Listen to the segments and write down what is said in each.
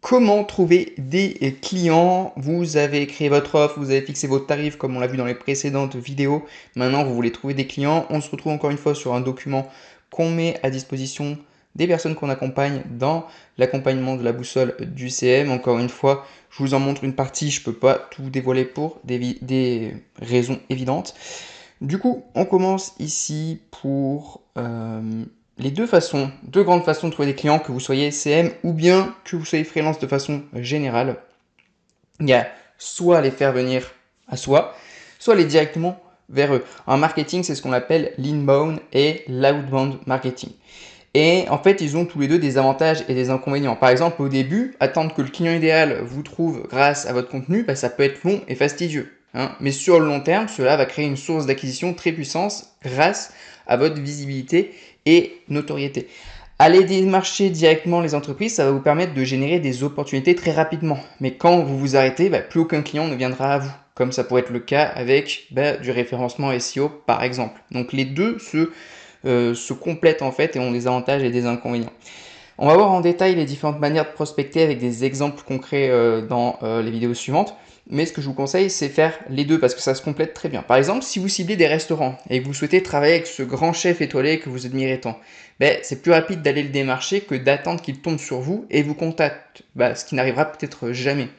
Comment trouver des clients? Vous avez créé votre offre, vous avez fixé vos tarifs comme on l'a vu dans les précédentes vidéos. Maintenant, vous voulez trouver des clients. On se retrouve encore une fois sur un document qu'on met à disposition des personnes qu'on accompagne dans l'accompagnement de la boussole du CM. Encore une fois, je vous en montre une partie, je ne peux pas tout dévoiler pour des raisons évidentes. Du coup, on commence ici pour les deux grandes façons de trouver des clients, que vous soyez CM ou bien que vous soyez freelance de façon générale. Il y a soit les faire venir à soi, soit aller directement vers eux. En marketing, c'est ce qu'on appelle l'inbound et l'outbound marketing. Et en fait, ils ont tous les deux des avantages et des inconvénients. Par exemple, au début, attendre que le client idéal vous trouve grâce à votre contenu, ça peut être long et fastidieux. Mais sur le long terme, cela va créer une source d'acquisition très puissante grâce à votre visibilité et notoriété. Aller démarcher directement les entreprises, ça va vous permettre de générer des opportunités très rapidement. Mais quand vous vous arrêtez, plus aucun client ne viendra à vous, comme ça pourrait être le cas avec du référencement SEO par exemple. Donc les deux se complètent en fait et ont des avantages et des inconvénients. On va voir en détail les différentes manières de prospecter avec des exemples concrets dans les vidéos suivantes. Mais ce que je vous conseille, c'est faire les deux parce que ça se complète très bien. Par exemple, si vous ciblez des restaurants et que vous souhaitez travailler avec ce grand chef étoilé que vous admirez tant, c'est plus rapide d'aller le démarcher que d'attendre qu'il tombe sur vous et vous contacte, ce qui n'arrivera peut-être jamais.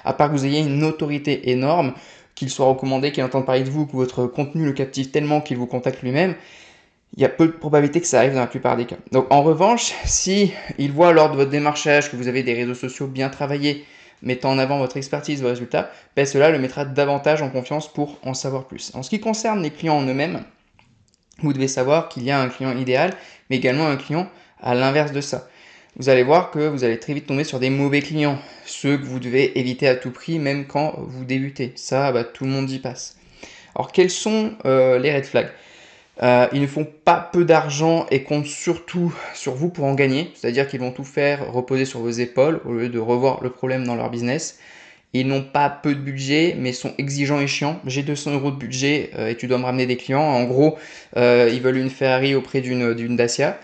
À part que vous ayez une autorité énorme, qu'il soit recommandé, qu'il entende parler de vous, que votre contenu le captive tellement qu'il vous contacte lui-même, il y a peu de probabilité que ça arrive dans la plupart des cas. Donc en revanche, si il voit lors de votre démarchage que vous avez des réseaux sociaux bien travaillés, mettant en avant votre expertise, vos résultats, cela le mettra davantage en confiance pour en savoir plus. En ce qui concerne les clients en eux-mêmes, vous devez savoir qu'il y a un client idéal, mais également un client à l'inverse de ça. Vous allez voir que vous allez très vite tomber sur des mauvais clients, ceux que vous devez éviter à tout prix, même quand vous débutez. Ça, tout le monde y passe. Alors quels sont les red flags? Ils ne font pas peu d'argent et comptent surtout sur vous pour en gagner, c'est-à-dire qu'ils vont tout faire reposer sur vos épaules au lieu de revoir le problème dans leur business. Ils n'ont pas peu de budget, mais sont exigeants et chiants. J'ai 200 € de budget et tu dois me ramener des clients. En gros, ils veulent une Ferrari auprès d'une Dacia.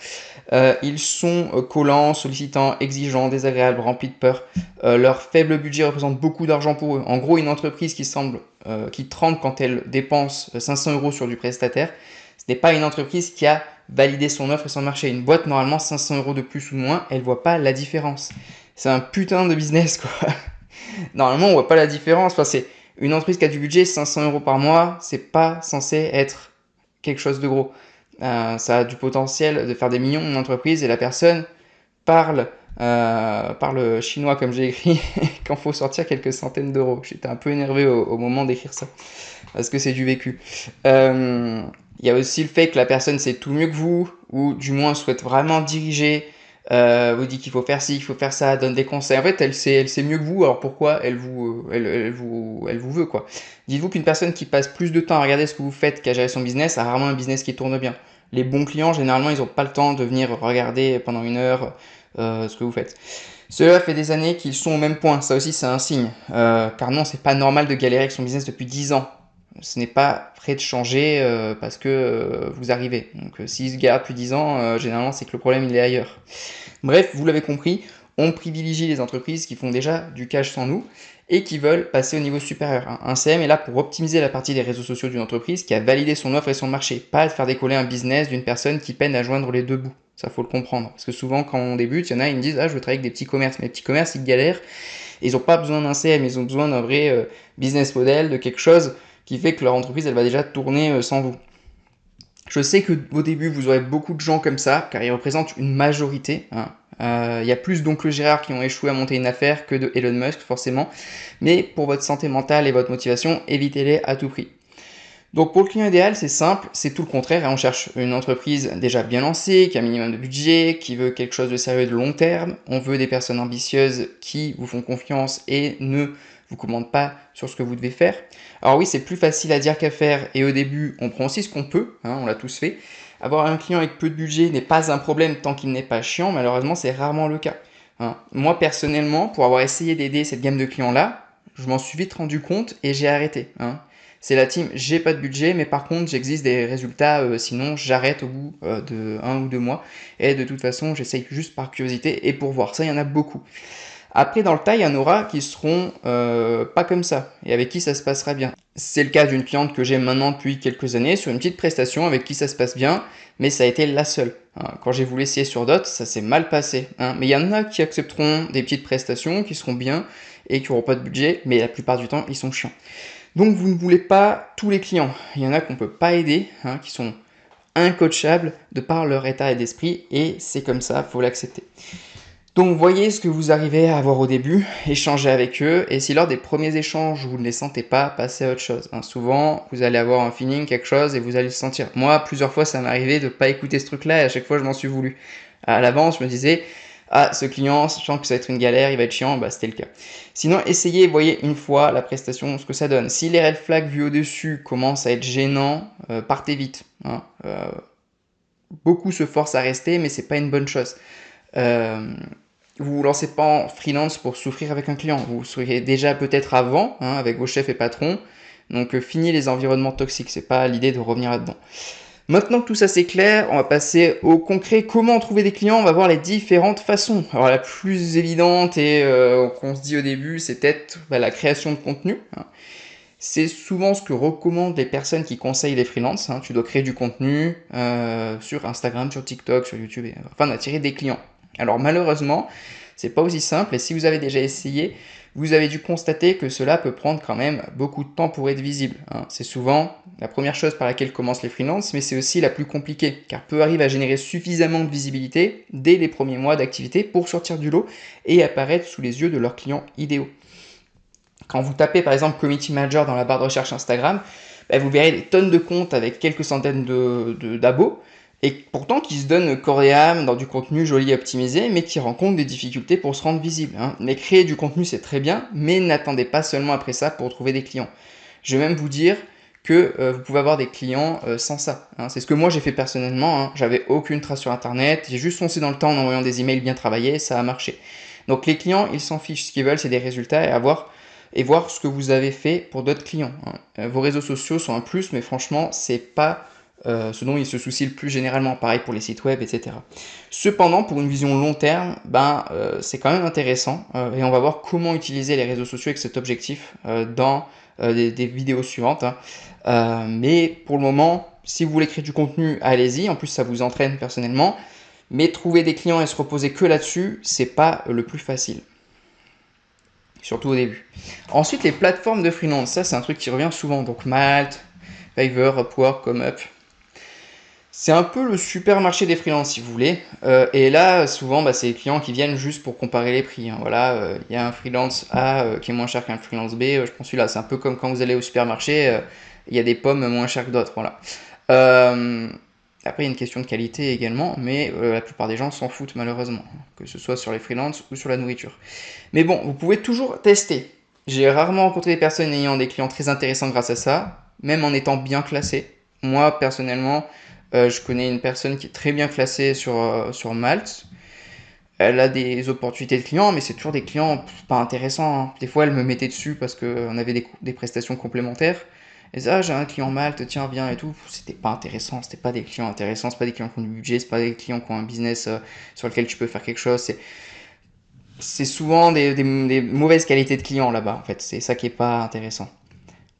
Ils sont collants, sollicitants, exigeants, désagréables, remplis de peur. Leur faible budget représente beaucoup d'argent pour eux. En gros, une entreprise qui tremble quand elle dépense 500 € sur du prestataire, ce n'est pas une entreprise qui a validé son offre et son marché. Une boîte, normalement, 500 € de plus ou de moins, elle ne voit pas la différence. C'est un putain de business, quoi. Normalement, on ne voit pas la différence. C'est une entreprise qui a du budget, 500 € par mois, c'est pas censé être quelque chose de gros. Ça a du potentiel de faire des millions d'entreprises et la personne parle chinois comme j'ai écrit quand faut sortir quelques centaines d'euros. J'étais un peu énervé au moment d'écrire ça parce que c'est du vécu. Il y a aussi le fait que la personne sait tout mieux que vous ou du moins souhaite vraiment diriger, vous dit qu'il faut faire ci, qu'il faut faire ça, donne des conseils. En fait, elle sait mieux que vous, alors pourquoi elle vous veut quoi. Dites-vous qu'une personne qui passe plus de temps à regarder ce que vous faites qu'à gérer son business a rarement un business qui tourne bien. Les bons clients, généralement, ils n'ont pas le temps de venir regarder pendant une heure ce que vous faites. Cela fait des années qu'ils sont au même point, ça aussi c'est un signe. Car non, c'est pas normal de galérer avec son business depuis 10 ans. Ce n'est pas prêt de changer parce que vous arrivez. Donc s'ils se galèrent depuis 10 ans, généralement c'est que le problème il est ailleurs. Bref, vous l'avez compris, on privilégie les entreprises qui font déjà du cash sans nous et qui veulent passer au niveau supérieur. Un CM est là pour optimiser la partie des réseaux sociaux d'une entreprise qui a validé son offre et son marché, pas de faire décoller un business d'une personne qui peine à joindre les deux bouts. Ça faut le comprendre. Parce que souvent quand on débute, il y en a ils me disent « Ah, je veux travailler avec des petits commerces ». Mais les petits commerces, ils galèrent. Et ils n'ont pas besoin d'un CM, ils ont besoin d'un vrai business model, de quelque chose qui fait que leur entreprise, elle va déjà tourner sans vous. Je sais qu'au début, vous aurez beaucoup de gens comme ça, car ils représentent une majorité. Il y a plus d'oncles Gérard qui ont échoué à monter une affaire que de Elon Musk, forcément. Mais pour votre santé mentale et votre motivation, évitez-les à tout prix. Donc pour le client idéal, c'est simple, c'est tout le contraire. On cherche une entreprise déjà bien lancée, qui a un minimum de budget, qui veut quelque chose de sérieux de long terme. On veut des personnes ambitieuses qui vous font confiance et ne vous commandent pas sur ce que vous devez faire. Alors oui, c'est plus facile à dire qu'à faire et au début, on prend aussi ce qu'on peut, on l'a tous fait. Avoir un client avec peu de budget n'est pas un problème tant qu'il n'est pas chiant, malheureusement c'est rarement le cas. Moi personnellement, pour avoir essayé d'aider cette gamme de clients-là, je m'en suis vite rendu compte et j'ai arrêté. C'est la team, j'ai pas de budget, mais par contre j'existe des résultats, sinon j'arrête au bout de 1 ou 2 mois. Et de toute façon, j'essaye juste par curiosité et pour voir. Ça, il y en a beaucoup. Après, dans le tas, il y en aura qui seront pas comme ça et avec qui ça se passera bien. C'est le cas d'une cliente que j'ai maintenant depuis quelques années sur une petite prestation avec qui ça se passe bien, mais ça a été la seule. Quand j'ai voulu essayer sur d'autres, ça s'est mal passé. Mais il y en a qui accepteront des petites prestations, qui seront bien et qui n'auront pas de budget, mais la plupart du temps, ils sont chiants. Donc vous ne voulez pas tous les clients. Il y en a qu'on ne peut pas aider, qui sont incoachables de par leur état d'esprit, et c'est comme ça, il faut l'accepter. Donc voyez ce que vous arrivez à avoir au début, échangez avec eux, et si lors des premiers échanges vous ne les sentez pas, passez à autre chose. Souvent, vous allez avoir un feeling, quelque chose, et vous allez le sentir. Moi, plusieurs fois, ça m'est arrivé de ne pas écouter ce truc-là, et à chaque fois, je m'en suis voulu. À l'avance, je me disais, ah, ce client, sachant que ça va être une galère, il va être chiant, bah c'était le cas. Sinon, essayez, voyez une fois la prestation, ce que ça donne. Si les red flags vus au-dessus commencent à être gênants, partez vite. Beaucoup se forcent à rester, mais c'est pas une bonne chose. Vous vous lancez pas en freelance pour souffrir avec un client. Vous souffrez déjà peut-être avant, avec vos chefs et patrons. Donc fini les environnements toxiques. C'est pas l'idée de revenir là-dedans. Maintenant que tout ça c'est clair, on va passer au concret. Comment trouver des clients? On va voir les différentes façons. Alors la plus évidente et qu'on se dit au début, c'est peut-être la création de contenu. C'est souvent ce que recommandent les personnes qui conseillent les freelances. Tu dois créer du contenu sur Instagram, sur TikTok, sur YouTube, afin d'attirer des clients. Alors malheureusement, c'est pas aussi simple, et si vous avez déjà essayé, vous avez dû constater que cela peut prendre quand même beaucoup de temps pour être visible. C'est souvent la première chose par laquelle commencent les freelances, mais c'est aussi la plus compliquée, car peu arrivent à générer suffisamment de visibilité dès les premiers mois d'activité pour sortir du lot et apparaître sous les yeux de leurs clients idéaux. Quand vous tapez par exemple Community Manager dans la barre de recherche Instagram, vous verrez des tonnes de comptes avec quelques centaines d'abos, et pourtant qui se donnent corps et âme dans du contenu joli et optimisé, mais qui rencontrent des difficultés pour se rendre visibles. Mais créer du contenu c'est très bien, mais n'attendez pas seulement après ça pour trouver des clients. Je vais même vous dire que vous pouvez avoir des clients sans ça. C'est ce que moi j'ai fait personnellement, j'avais aucune trace sur internet, j'ai juste foncé dans le temps en envoyant des emails bien travaillés, ça a marché. Donc les clients, ils s'en fichent, ce qu'ils veulent c'est des résultats et voir ce que vous avez fait pour d'autres clients. Vos réseaux sociaux sont un plus, mais franchement, c'est pas ce dont ils se soucient le plus généralement. Pareil pour les sites web, etc. Cependant, pour une vision long terme, c'est quand même intéressant et on va voir comment utiliser les réseaux sociaux avec cet objectif dans des vidéos suivantes. Mais pour le moment, si vous voulez créer du contenu, allez-y. En plus, ça vous entraîne personnellement. Mais trouver des clients et se reposer que là-dessus, c'est pas le plus facile. Surtout au début. Ensuite, les plateformes de freelance, ça c'est un truc qui revient souvent. Donc Malte, Fiverr, Upwork, ComeUp. C'est un peu le supermarché des freelances si vous voulez. Et là, souvent, c'est les clients qui viennent juste pour comparer les prix. Voilà, il y a un freelance A qui est moins cher qu'un freelance B. Je pense celui-là, c'est un peu comme quand vous allez au supermarché, il y a des pommes moins chères que d'autres. Voilà. Après, il y a une question de qualité également, mais la plupart des gens s'en foutent malheureusement, que ce soit sur les freelances ou sur la nourriture. Mais bon, vous pouvez toujours tester. J'ai rarement rencontré des personnes ayant des clients très intéressants grâce à ça, même en étant bien classé. Moi, personnellement, je connais une personne qui est très bien classée sur Malte. Elle a des opportunités de clients, mais c'est toujours des clients pas intéressants. Des fois, elle me mettait dessus parce qu'on avait des prestations complémentaires. Et ça, j'ai un client Malte, tiens, viens et tout. C'était pas intéressant, c'était pas des clients intéressants, c'est pas des clients qui ont du budget, c'est pas des clients qui ont un business sur lequel tu peux faire quelque chose. C'est souvent des mauvaises qualités de clients là-bas, en fait. C'est ça qui est pas intéressant.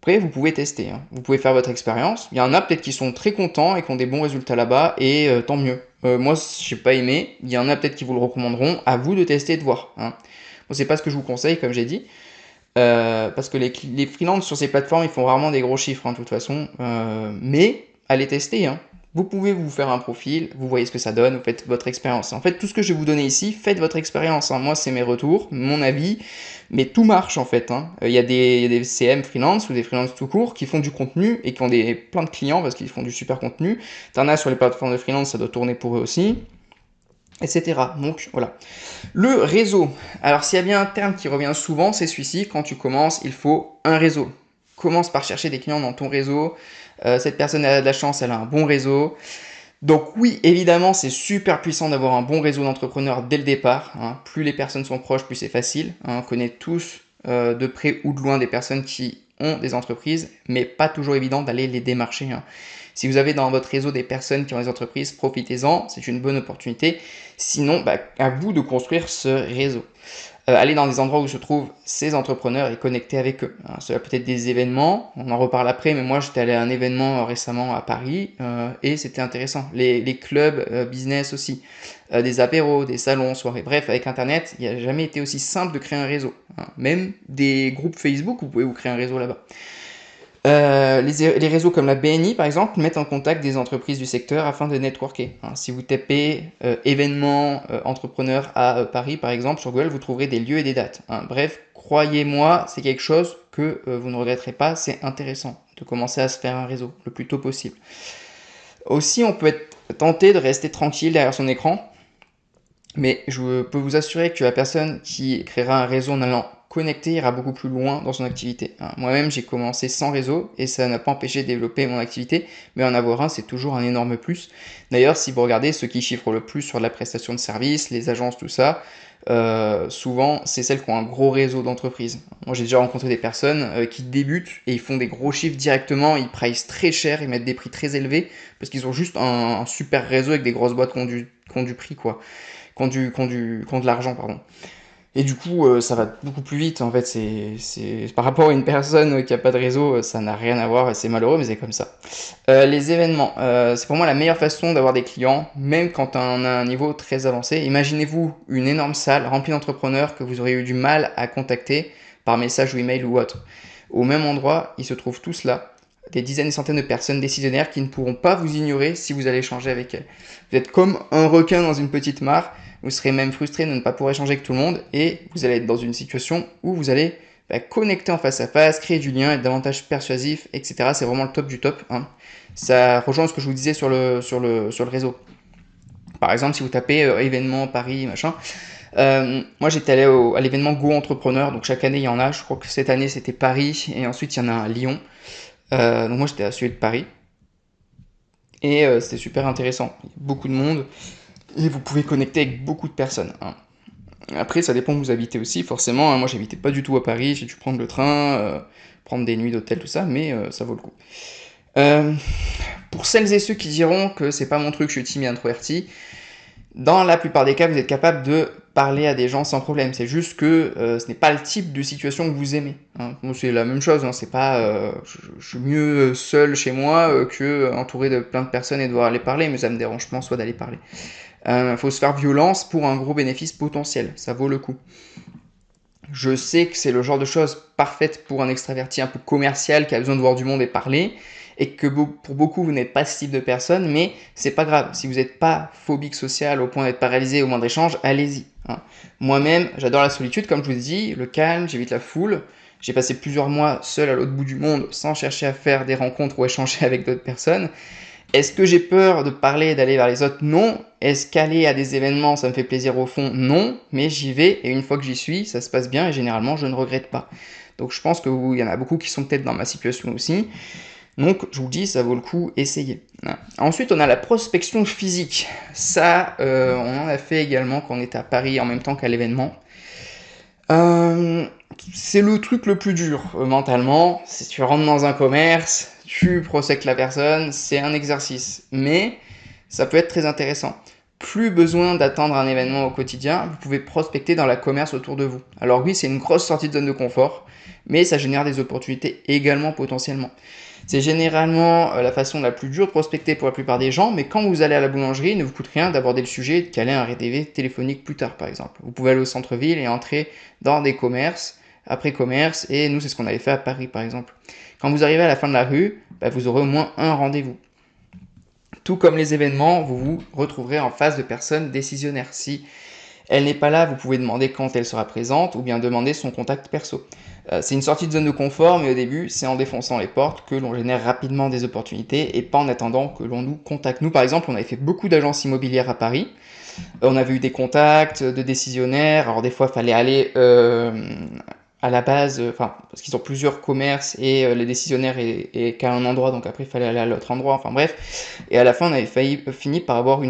Après, vous pouvez tester, vous pouvez faire votre expérience. Il y en a peut-être qui sont très contents et qui ont des bons résultats là-bas, et tant mieux. Moi, j'ai pas aimé. Il y en a peut-être qui vous le recommanderont. À vous de tester et de voir. Bon, c'est pas ce que je vous conseille, comme j'ai dit. Parce que les freelances sur ces plateformes, ils font rarement des gros chiffres, de toute façon. Mais allez tester. Vous pouvez vous faire un profil, vous voyez ce que ça donne, vous faites votre expérience. En fait, tout ce que je vais vous donner ici, faites votre expérience. Moi, c'est mes retours, mon avis, mais tout marche en fait. Il y a des CM freelance ou des freelance tout court qui font du contenu et qui ont plein de clients parce qu'ils font du super contenu. T'en as sur les plateformes de freelance, ça doit tourner pour eux aussi, etc. Donc voilà. Le réseau. Alors s'il y a bien un terme qui revient souvent, c'est celui-ci. Quand tu commences, il faut un réseau. Commence par chercher des clients dans ton réseau. Cette personne a de la chance, elle a un bon réseau. Donc oui, évidemment, c'est super puissant d'avoir un bon réseau d'entrepreneurs dès le départ. Plus les personnes sont proches, plus c'est facile. On connaît tous de près ou de loin des personnes qui ont des entreprises, mais pas toujours évident d'aller les démarcher. Si vous avez dans votre réseau des personnes qui ont des entreprises, profitez-en, c'est une bonne opportunité. Sinon, à vous de construire ce réseau. Aller dans des endroits où se trouvent ces entrepreneurs et connecter avec eux. Cela peut être des événements, on en reparle après, mais moi j'étais allé à un événement récemment à Paris et c'était intéressant. Les clubs business aussi, des apéros, des salons, soirées, bref, avec Internet, il n'a jamais été aussi simple de créer un réseau. Même des groupes Facebook, vous pouvez vous créer un réseau là-bas. Les réseaux comme la BNI, par exemple, mettent en contact des entreprises du secteur afin de networker. Si vous tapez événements entrepreneurs à Paris, par exemple, sur Google, vous trouverez des lieux et des dates. Bref, croyez-moi, c'est quelque chose que vous ne regretterez pas, c'est intéressant de commencer à se faire un réseau le plus tôt possible. Aussi, on peut être tenté de rester tranquille derrière son écran, mais je peux vous assurer que la personne qui créera un réseau en allant connecter ira beaucoup plus loin dans son activité. Moi-même, j'ai commencé sans réseau et ça n'a pas empêché de développer mon activité, mais en avoir un, c'est toujours un énorme plus. D'ailleurs, si vous regardez ceux qui chiffrent le plus sur la prestation de services, les agences, tout ça, souvent, c'est celles qui ont un gros réseau d'entreprises. Moi, j'ai déjà rencontré des personnes qui débutent et ils font des gros chiffres directement, ils pricent très cher, ils mettent des prix très élevés parce qu'ils ont juste un super réseau avec des grosses boîtes qui ont du prix, quoi, qui ont de l'argent, pardon. Et du coup, ça va beaucoup plus vite. En fait, par rapport à une personne qui a pas de réseau, ça n'a rien à voir. C'est malheureux, mais c'est comme ça. Les événements, c'est pour moi la meilleure façon d'avoir des clients, même quand on a un niveau très avancé. Imaginez-vous une énorme salle remplie d'entrepreneurs que vous auriez eu du mal à contacter par message ou email ou autre. Au même endroit, ils se trouvent tous là, des dizaines et centaines de personnes décisionnaires qui ne pourront pas vous ignorer si vous allez échanger avec elles. Vous êtes comme un requin dans une petite mare. Vous serez même frustré de ne pas pouvoir échanger avec tout le monde et vous allez être dans une situation où vous allez connecter en face à face, créer du lien, être davantage persuasif, etc. C'est vraiment le top du top. Ça rejoint ce que je vous disais sur le réseau. Par exemple, si vous tapez événement Paris, machin, moi j'étais allé à l'événement Go Entrepreneur, donc chaque année il y en a, je crois que cette année c'était Paris et ensuite il y en a un à Lyon. Donc moi j'étais à celui de Paris et c'était super intéressant. Il y a beaucoup de monde et vous pouvez connecter avec beaucoup de personnes. Après, ça dépend où vous habitez aussi, forcément. Moi, j'habitais pas du tout à Paris, j'ai dû prendre le train, prendre des nuits d'hôtel, tout ça, mais ça vaut le coup. Euh, pour celles et ceux qui diront que c'est pas mon truc, je suis timide introverti, dans la plupart des cas, vous êtes capable de parler à des gens sans problème. C'est juste que ce n'est pas le type de situation que vous aimez. Bon, c'est la même chose. C'est pas, je suis mieux seul chez moi que entouré de plein de personnes et devoir aller parler, mais ça me dérange pas en soi d'aller parler. Faut se faire violence pour un gros bénéfice potentiel. Ça vaut le coup. Je sais que c'est le genre de choses parfaites pour un extraverti un peu commercial qui a besoin de voir du monde et parler, et que pour beaucoup vous n'êtes pas ce type de personne, mais c'est pas grave. Si vous n'êtes pas phobique social au point d'être paralysé au moindre échange, allez-y. Moi-même, j'adore la solitude, comme je vous ai dit, le calme, j'évite la foule. J'ai passé plusieurs mois seul à l'autre bout du monde sans chercher à faire des rencontres ou échanger avec d'autres personnes. Est-ce que j'ai peur de parler et d'aller vers les autres? Non. Est-ce qu'aller à des événements, ça me fait plaisir au fond? Non. Mais j'y vais et une fois que j'y suis, ça se passe bien et généralement, je ne regrette pas. Donc je pense qu'il y en a beaucoup qui sont peut-être dans ma situation aussi. Donc je vous dis, ça vaut le coup, essayez. Ensuite, on a la prospection physique. Ça, on en a fait également quand on était à Paris en même temps qu'à l'événement. C'est le truc le plus dur mentalement. Si tu rentres dans un commerce, tu prospectes la personne, c'est un exercice. Mais ça peut être très intéressant. Plus besoin d'attendre un événement au quotidien, vous pouvez prospecter dans la commerce autour de vous. Alors oui, c'est une grosse sortie de zone de confort, mais ça génère des opportunités également potentiellement. C'est généralement la façon la plus dure de prospecter pour la plupart des gens, mais quand vous allez à la boulangerie, il ne vous coûte rien d'aborder le sujet et de caler un RTV téléphonique plus tard, par exemple. Vous pouvez aller au centre-ville et entrer dans des commerces, après commerce, et nous, c'est ce qu'on avait fait à Paris, par exemple. Quand vous arrivez à la fin de la rue, vous aurez au moins un rendez-vous. Tout comme les événements, vous vous retrouverez en face de personnes décisionnaires. Si elle n'est pas là, vous pouvez demander quand elle sera présente ou bien demander son contact perso. C'est une sortie de zone de confort, mais au début, c'est en défonçant les portes que l'on génère rapidement des opportunités et pas en attendant que l'on nous contacte. Nous, par exemple, on avait fait beaucoup d'agences immobilières à Paris. On avait eu des contacts de décisionnaires. Alors des fois, il fallait aller à la base, parce qu'ils ont plusieurs commerces et les décisionnaires est qu'à un endroit, donc après il fallait aller à l'autre endroit. Enfin bref. Et à la fin, on avait fini par avoir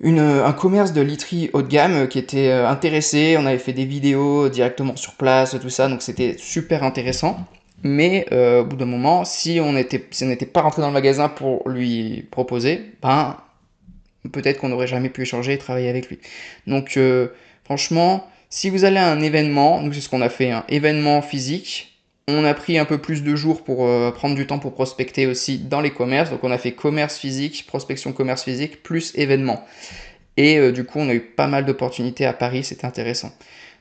un commerce de literie haut de gamme qui était intéressé. On avait fait des vidéos directement sur place, tout ça, donc c'était super intéressant. Mais au bout d'un moment, si on n'était pas rentré dans le magasin pour lui proposer, peut-être qu'on n'aurait jamais pu échanger et travailler avec lui. Donc franchement, Si vous allez à un événement, nous c'est ce qu'on a fait, un événement physique, on a pris un peu plus de jours pour prendre du temps pour prospecter aussi dans les commerces. Donc on a fait commerce physique, prospection commerce physique, plus événement. Et du coup, on a eu pas mal d'opportunités à Paris, c'était intéressant.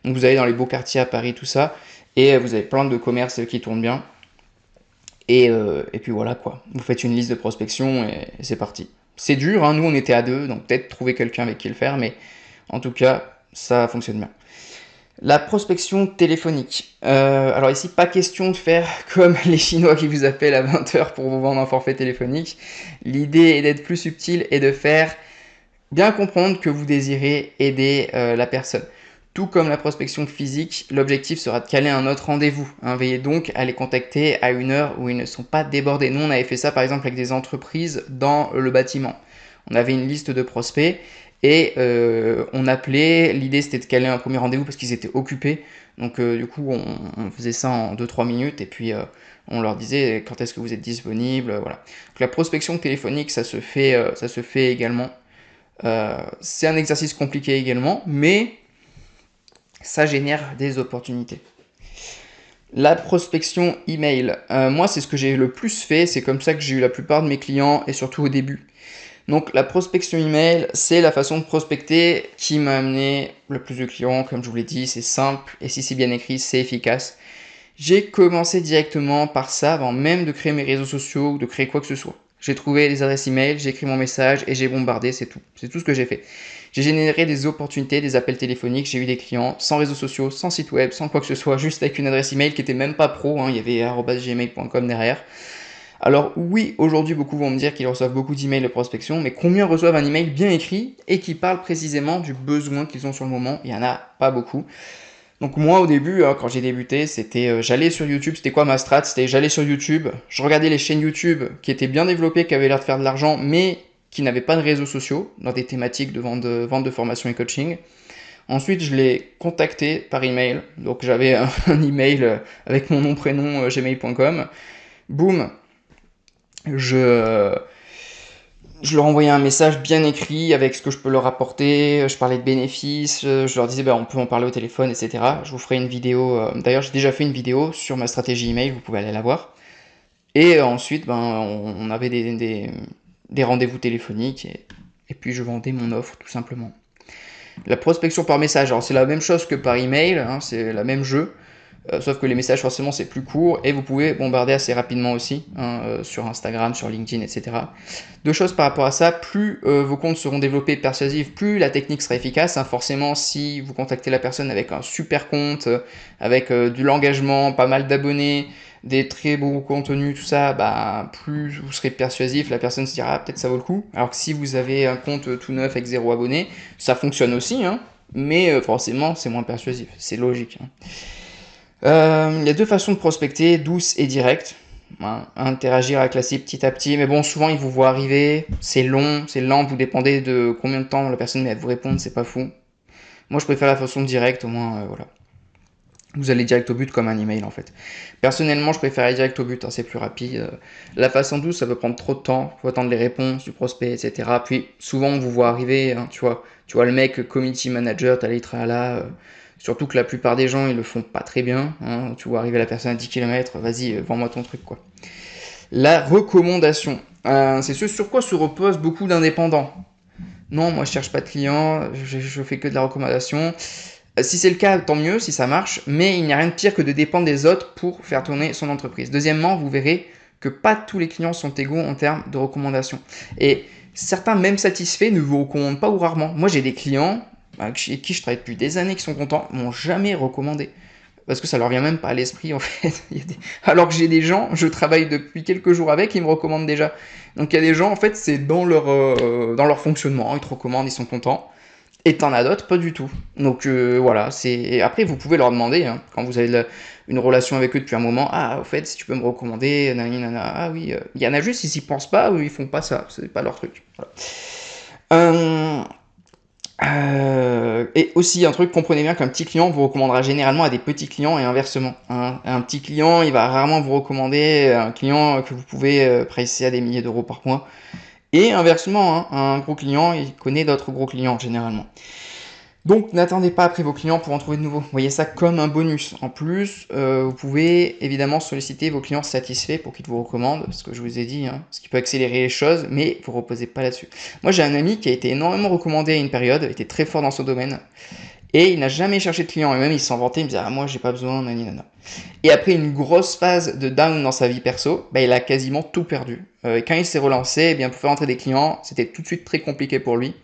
Donc vous allez dans les beaux quartiers à Paris, tout ça, et vous avez plein de commerces qui tournent bien. Et puis voilà quoi, vous faites une liste de prospection et c'est parti. C'est dur, hein, nous on était à deux, donc peut-être trouver quelqu'un avec qui le faire, mais en tout cas, ça fonctionne bien. La prospection téléphonique. Alors ici, pas question de faire comme les Chinois qui vous appellent à 20h pour vous vendre un forfait téléphonique. L'idée est d'être plus subtil et de faire bien comprendre que vous désirez aider la personne. Tout comme la prospection physique, l'objectif sera de caler un autre rendez-vous. Hein. Veillez donc à les contacter à une heure où ils ne sont pas débordés. Nous, on avait fait ça par exemple avec des entreprises dans le bâtiment. On avait une liste de prospects et on appelait. L'idée c'était de caler un premier rendez-vous parce qu'ils étaient occupés. Donc du coup, on faisait ça en 2-3 minutes et puis on leur disait quand est-ce que vous êtes disponible. Voilà. Donc, la prospection téléphonique, ça se fait également. C'est un exercice compliqué également, mais ça génère des opportunités. La prospection email, moi c'est ce que j'ai le plus fait, c'est comme ça que j'ai eu la plupart de mes clients et surtout au début. Donc la prospection email, c'est la façon de prospecter qui m'a amené le plus de clients, comme je vous l'ai dit, c'est simple et si c'est bien écrit, c'est efficace. J'ai commencé directement par ça avant même de créer mes réseaux sociaux ou de créer quoi que ce soit. J'ai trouvé les adresses email, j'ai écrit mon message et j'ai bombardé, c'est tout. C'est tout ce que j'ai fait. J'ai généré des opportunités, des appels téléphoniques, j'ai eu des clients sans réseaux sociaux, sans site web, sans quoi que ce soit, juste avec une adresse email qui était même pas pro, hein, il y avait @gmail.com derrière. Alors oui, aujourd'hui beaucoup vont me dire qu'ils reçoivent beaucoup d'emails de prospection, mais combien reçoivent un email bien écrit et qui parle précisément du besoin qu'ils ont sur le moment? Il y en a pas beaucoup. Donc moi au début, quand j'ai débuté, c'était j'allais sur YouTube, c'était quoi ma strat? C'était j'allais sur YouTube, je regardais les chaînes YouTube qui étaient bien développées, qui avaient l'air de faire de l'argent, mais qui n'avaient pas de réseaux sociaux, dans des thématiques de vente de formation et coaching. Ensuite, je les contactais par email. Donc j'avais un email avec mon nom, prénom, gmail.com. Boum, je, je leur envoyais un message bien écrit avec ce que je peux leur apporter, je parlais de bénéfices, je leur disais on peut en parler au téléphone, etc. Je vous ferai une vidéo, d'ailleurs j'ai déjà fait une vidéo sur ma stratégie email, vous pouvez aller la voir. Et ensuite on avait des rendez-vous téléphoniques et puis je vendais mon offre tout simplement. La prospection par message, alors c'est la même chose que par email, hein, c'est le même jeu. Sauf que les messages forcément c'est plus court et vous pouvez bombarder assez rapidement aussi hein, sur Instagram, sur LinkedIn, etc. Deux choses par rapport à ça, plus vos comptes seront développés et persuasifs, plus la technique sera efficace. Hein. Forcément, si vous contactez la personne avec un super compte, avec de l'engagement, pas mal d'abonnés, des très beaux contenus, tout ça, bah, plus vous serez persuasif, la personne se dira ah, peut-être ça vaut le coup. Alors que si vous avez un compte tout neuf avec 0 abonné, ça fonctionne aussi, hein, mais forcément c'est moins persuasif, c'est logique. Hein. Il y a deux façons de prospecter, douce et directe. Hein, interagir avec la cible petit à petit, mais bon, souvent ils vous voient arriver, c'est long, c'est lent, vous dépendez de combien de temps la personne met à vous répondre, c'est pas fou. Moi je préfère la façon directe, au moins, voilà. Vous allez direct au but comme un email en fait. Personnellement, je préfère aller direct au but, hein, c'est plus rapide. La façon douce, ça peut prendre trop de temps, faut attendre les réponses du prospect, etc. Puis souvent on vous voit arriver, hein, tu vois le mec community manager, t'as les là. Surtout que la plupart des gens, ils le font pas très bien. Hein. Tu vois arriver la personne à 10 km, vas-y, vends-moi ton truc, quoi. La recommandation. C'est ce sur quoi se reposent beaucoup d'indépendants. Non, moi je cherche pas de clients, je fais que de la recommandation. Si c'est le cas, tant mieux, si ça marche, mais il n'y a rien de pire que de dépendre des autres pour faire tourner son entreprise. Deuxièmement, vous verrez que pas tous les clients sont égaux en termes de recommandation. Et certains, même satisfaits, ne vous recommandent pas ou rarement. Moi, j'ai des clients avec qui je travaille depuis des années qui sont contents, m'ont jamais recommandé. Parce que ça leur vient même pas à l'esprit en fait. Alors que j'ai des gens, je travaille depuis quelques jours avec, ils me recommandent déjà. Donc il y a des gens, en fait, c'est dans leur fonctionnement, ils te recommandent, ils sont contents. Et t'en as d'autres, pas du tout. Donc voilà, c'est. Après, vous pouvez leur demander, hein, quand vous avez une relation avec eux depuis un moment, ah, au fait, si tu peux me recommander, nani, nana, ah oui. Il y en a juste, ils y pensent pas ou ils font pas ça, c'est pas leur truc. Voilà. Et aussi un truc, comprenez bien qu'un petit client vous recommandera généralement à des petits clients et inversement. Hein. Un petit client, il va rarement vous recommander un client que vous pouvez presser à des milliers d'euros par mois. Et inversement, hein, un gros client, il connaît d'autres gros clients généralement. Donc n'attendez pas après vos clients pour en trouver de nouveaux. Voyez ça comme un bonus. En plus, vous pouvez évidemment solliciter vos clients satisfaits pour qu'ils vous recommandent, ce que je vous ai dit, hein, ce qui peut accélérer les choses, mais vous ne reposez pas là-dessus. Moi j'ai un ami qui a été énormément recommandé à une période, était très fort dans son domaine, et il n'a jamais cherché de clients, et même il s'en vantait, il me disait « Ah moi j'ai pas besoin, nani nana ». Et après une grosse phase de down dans sa vie perso, bah, il a quasiment tout perdu. Et quand il s'est relancé, eh bien, pour faire entrer des clients, c'était tout de suite très compliqué pour lui.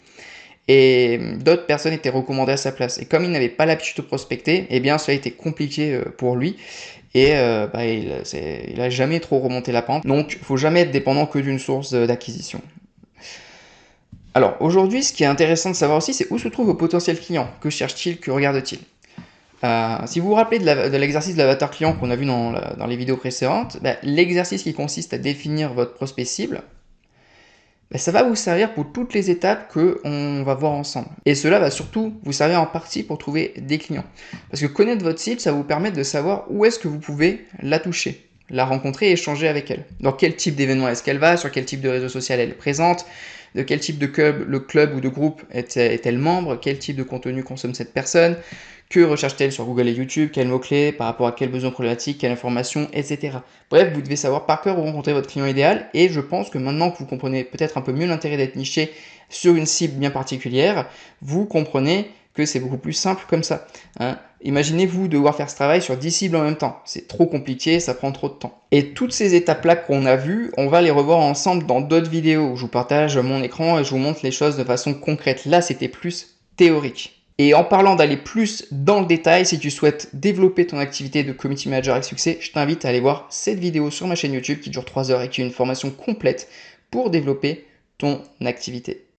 Et d'autres personnes étaient recommandées à sa place. Et comme il n'avait pas l'habitude de prospecter, eh bien cela a été compliqué pour lui. Et bah, il a jamais trop remonté la pente. Donc il ne faut jamais être dépendant que d'une source d'acquisition. Alors aujourd'hui, ce qui est intéressant de savoir aussi, c'est où se trouvent vos potentiels clients. Que cherchent-ils, que regardent-ils? Si vous vous rappelez de l'exercice de l'avatar client qu'on a vu dans les vidéos précédentes, bah, l'exercice qui consiste à définir votre prospect cible, bah, ça va vous servir pour toutes les étapes qu'on va voir ensemble. Et cela va surtout vous servir en partie pour trouver des clients. Parce que connaître votre cible, ça va vous permettre de savoir où est-ce que vous pouvez la toucher, la rencontrer et échanger avec elle. Dans quel type d'événement est-ce qu'elle va, sur quel type de réseau social elle est présente, de quel type de club ou de groupe est-elle membre, quel type de contenu consomme cette personne, que recherche-t-elle sur Google et YouTube, quels mots-clés, par rapport à quels besoins problématiques, quelle information, etc. Bref, vous devez savoir par cœur où rencontrer votre client idéal, et je pense que maintenant que vous comprenez peut-être un peu mieux l'intérêt d'être niché sur une cible bien particulière, vous comprenez que c'est beaucoup plus simple comme ça. Hein. Imaginez-vous devoir faire ce travail sur 10 cibles en même temps. C'est trop compliqué, ça prend trop de temps. Et toutes ces étapes-là qu'on a vues, on va les revoir ensemble dans d'autres vidéos où je vous partage mon écran et je vous montre les choses de façon concrète. Là, c'était plus théorique. Et en parlant d'aller plus dans le détail, si tu souhaites développer ton activité de community manager avec succès, je t'invite à aller voir cette vidéo sur ma chaîne YouTube qui dure 3 heures et qui est une formation complète pour développer ton activité.